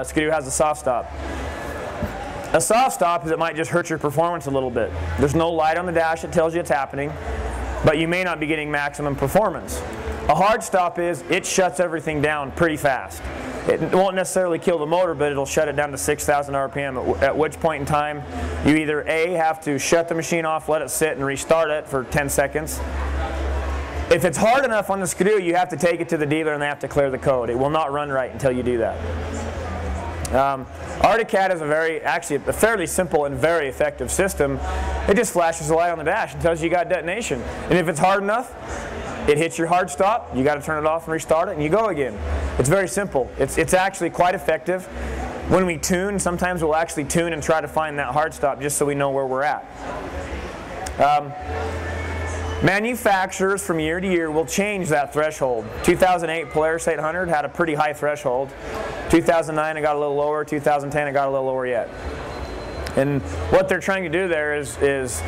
Skidoo has a soft stop. A soft stop is it might just hurt your performance a little bit. There's no light on the dash that tells you it's happening, but you may not be getting maximum performance. A hard stop is it shuts everything down pretty fast. It won't necessarily kill the motor, but it'll shut it down to 6,000 RPM, at which point in time you either A, have to shut the machine off, let it sit, and restart it for 10 seconds. If it's hard enough on the Skidoo, you have to take it to the dealer and they have to clear the code. It will not run right until you do that. ArcticCat is actually a fairly simple and very effective system. It just flashes a light on the dash and tells you got detonation. And if it's hard enough, it hits your hard stop, you got to turn it off and restart it, and you go again. It's very simple. It's actually quite effective. When we tune, sometimes we'll actually tune and try to find that hard stop just so we know where we're at. Manufacturers from year to year will change that threshold. 2008 Polaris 800 had a pretty high threshold. 2009 it got a little lower. 2010 it got a little lower yet. And what they're trying to do there is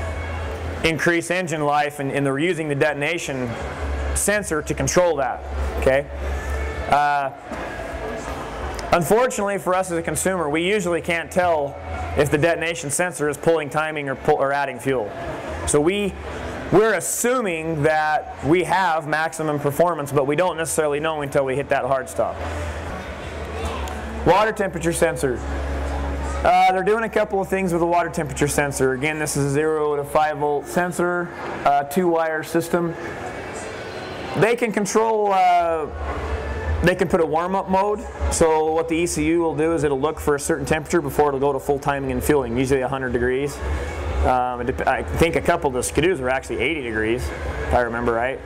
increase engine life, and they're using the detonation sensor to control that. Okay. Unfortunately for us as a consumer, we usually can't tell if the detonation sensor is pulling timing or adding fuel. So we're assuming that we have maximum performance, but we don't necessarily know until we hit that hard stop. Water temperature sensor. They're doing a couple of things with the water temperature sensor. Again, this is a 0 to 5 volt sensor, 2-wire system. They can control, they can put a warm-up mode. So what the ECU will do is it'll look for a certain temperature before it'll go to full timing and fueling, usually 100 degrees. I think a couple of the Skidoos are actually 80 degrees, if I remember right.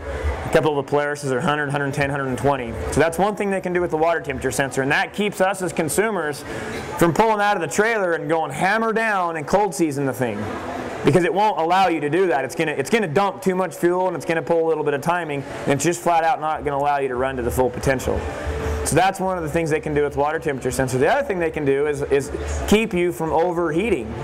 A couple of the Polarises are 100, 110, 120. So that's one thing they can do with the water temperature sensor, and that keeps us as consumers from pulling out of the trailer and going hammer down and cold season the thing, because it won't allow you to do that. It's gonna dump too much fuel, and it's gonna pull a little bit of timing, and it's just flat out not gonna allow you to run to the full potential. So that's one of the things they can do with water temperature sensor. The other thing they can do is keep you from overheating.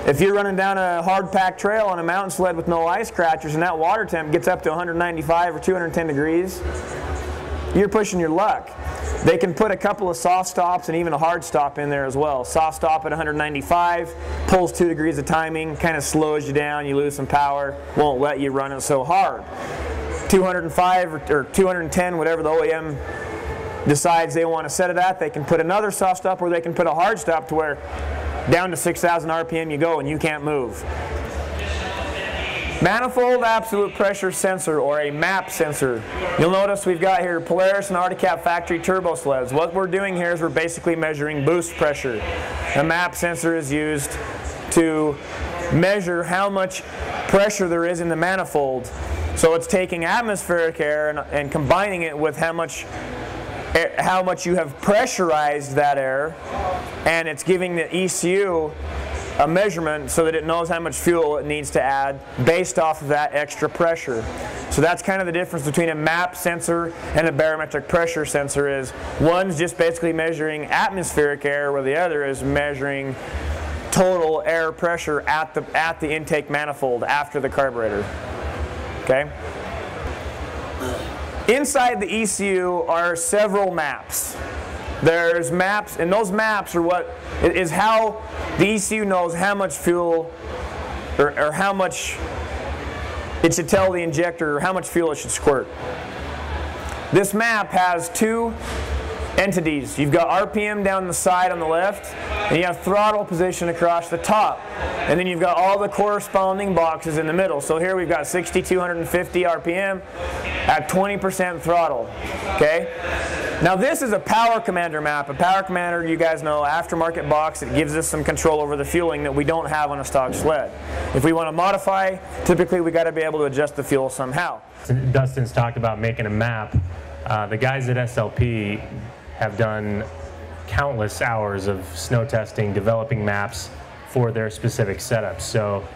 If you're running down a hard-packed trail on a mountain sled with no ice scratchers and that water temp gets up to 195 or 210 degrees, you're pushing your luck. They can put a couple of soft stops and even a hard stop in there as well. Soft stop at 195, pulls 2 degrees of timing, kind of slows you down, you lose some power, won't let you run it so hard. 205 or 210, whatever the OEM decides they want to set it at, they can put another soft stop, or they can put a hard stop to where down to 6,000 RPM you go and you can't move. Manifold absolute pressure sensor, or a MAP sensor. You'll notice we've got here Polaris and ArcticCat factory turbo sleds. What we're doing here is we're basically measuring boost pressure. A MAP sensor is used to measure how much pressure there is in the manifold. So it's taking atmospheric air and combining it with how much you have pressurized that air, and it's giving the ECU a measurement so that it knows how much fuel it needs to add based off of that extra pressure. So that's kind of the difference between a MAP sensor and a barometric pressure sensor. Is one's just basically measuring atmospheric air, where the other is measuring total air pressure at the intake manifold after the carburetor. Okay? Inside the ECU are several maps. There's maps, and those maps are what is how the ECU knows how much fuel or how much it should tell the injector how much fuel it should squirt. This map has two entities. You've got RPM down the side on the left, and you have throttle position across the top. And then you've got all the corresponding boxes in the middle. So here we've got 6,250 RPM at 20% throttle. Okay? Now this is a Power Commander map. A Power Commander, you guys know, aftermarket box. It gives us some control over the fueling that we don't have on a stock sled. If we want to modify, typically we got to be able to adjust the fuel somehow. Dustin's talked about making a map. The guys at SLP have done countless hours of snow testing, developing maps for their specific setups. So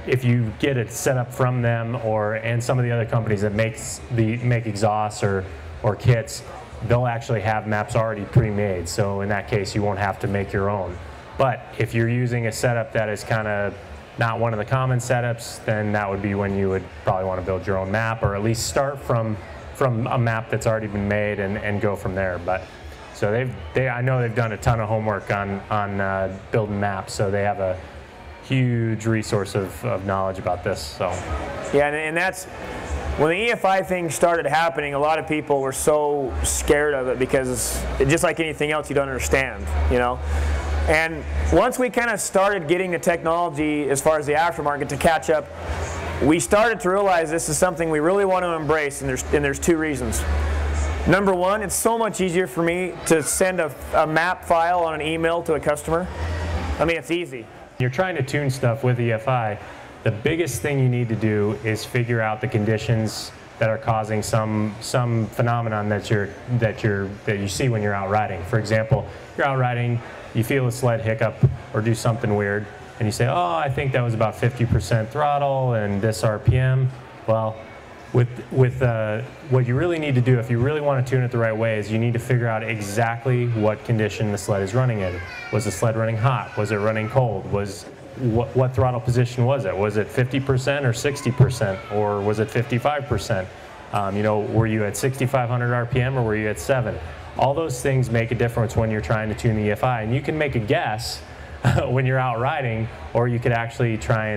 if you get it set up from them, and some of the other companies that make exhausts or kits, they'll actually have maps already pre-made. So in that case, you won't have to make your own. But if you're using a setup that is kind of not one of the common setups, then that would be when you would probably want to build your own map, or at least start from a map that's already been made and go from there. But So I know they've done a ton of homework on building maps, so they have a huge resource of knowledge about this. So yeah, and that's when the EFI thing started happening. A lot of people were so scared of it because just like anything else, you don't understand, you know. And once we kind of started getting the technology as far as the aftermarket to catch up, we started to realize this is something we really want to embrace, and there's two reasons. Number one, it's so much easier for me to send a map file on an email to a customer. I mean, it's easy. You're trying to tune stuff with EFI. The biggest thing you need to do is figure out the conditions that are causing some phenomenon that you see when you're out riding. For example, you're out riding, you feel a sled hiccup or do something weird, and you say, oh, I think that was about 50% throttle and this RPM. Well, with what you really need to do, if you really want to tune it the right way, is you need to figure out exactly what condition the sled is running in. Was the sled running hot? Was it running cold? What throttle position was it? Was it 50% or 60%, or was it 55%? You know, were you at 6,500 RPM or were you at 7? All those things make a difference when you're trying to tune the EFI, and you can make a guess when you're out riding, or you could actually try and